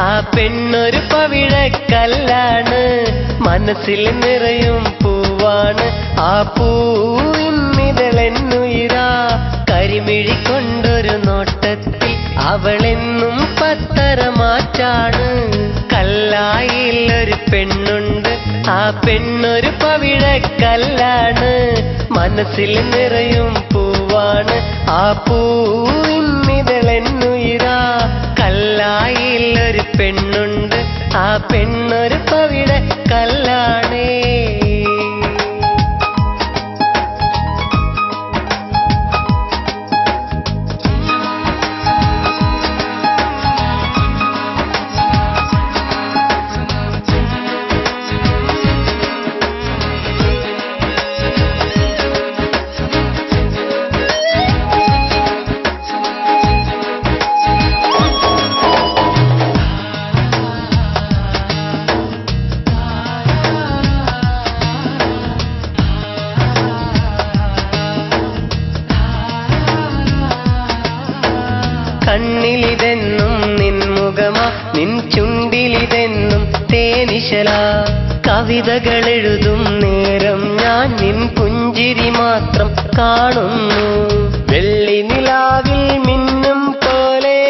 ആ പെണ്ണൊരു പവിഴക്കല്ലാണ്, മനസ്സിൽ നിറയും പൂവാണ്. ആ പൂവിന്നിതളെന്നുയിരാ, കരിമിഴി കൊണ്ടൊരു നോട്ടത്തിൽ അവളെന്നും പത്തരമാറ്റാണ്. കല്ലായിലൊരു പെണ്ണുണ്ട്, ആ പെണ്ണൊരു പവിഴക്കല്ലാണ്, മനസ്സിൽ നിറയും പൂവാണ്. ആ പൂവിന്നിതളെന്നുയിരാ, കല്ലായിലൊരു പെണ്ണുണ്ട്, ആ പെണ്ണൊരു പവിഴക്കല്ലാണേ. കണ്ണിലിതെന്നും നിൻമുഖമാ, നിൻ ചുണ്ടിലിതെന്നും തേനിശല. കവിതകൾ എഴുതും നേരം ഞാൻ നിൻ പുഞ്ചിരി മാത്രം കാണുന്നു. വെള്ളി നിലാവിൽ മിന്നും പോലെ,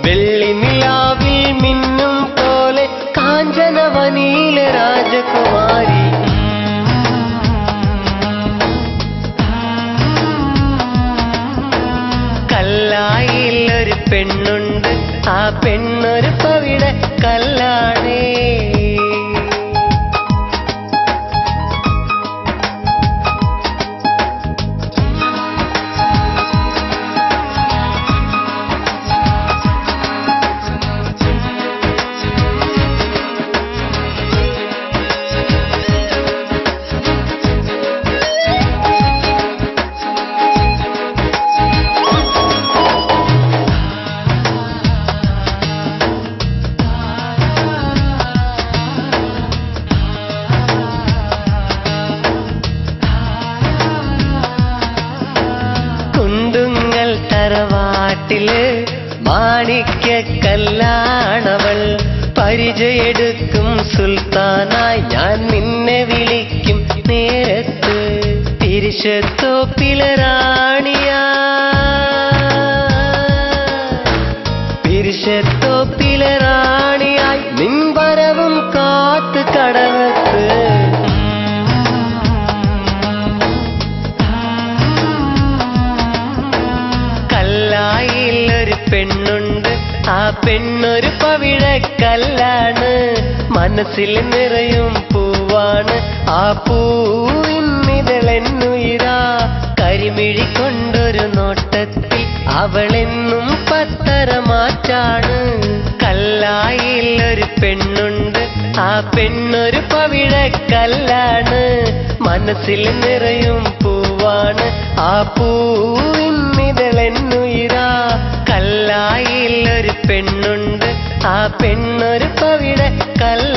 വെള്ളി നിലാവിൽ മിന്നും പോലെ, കാഞ്ചനവനിയിലെ രാജകുമാരി. കല്ലായിലൊരു പെണ്ണുണ്ട്, ആ പെണ്ണൊരു പവിഴക്കല്ലാണേ. തറവാട്ടില് മാണിക്യക്കല്ലാണവൾ, പരിചയെടുക്കും സുൽത്താനായി ഞാൻ നിന്നെ വിളിക്കും നേരത്ത്. പിരിശത്തോപ്പിലെ റാണിയാ, പിരിശത്തോപ്പിലെ റാണിയായി നിൻ വരവും കാത്ത് കടവത്ത്. കല്ലായിലൊരു പെണ്ണുണ്ട്, ആ പെണ്ണൊരു പവിഴക്കല്ലാണ്, മനസ്സിൽ നിറയും പൂവാണ്. ആ പൂവിന്നിതളെന്നുയിരാ, കരിമിഴി കൊണ്ടൊരു നോട്ടത്തിൽ അവളെന്നും പത്തരമാറ്റാണ്. കല്ലായിലൊരു പെണ്ണുണ്ട്, ആ പെണ്ണൊരു പവിഴക്കല്ലാണ്, മനസ്സിൽ നിറയും പൂവാണ്. ആ പൂവിന്നിതളെന്നുയിരാ, കല്ലായിലൊരു പെണ്ണുണ്ട്, ആ പെണ്ണൊരു പവിഴക്കല്ല.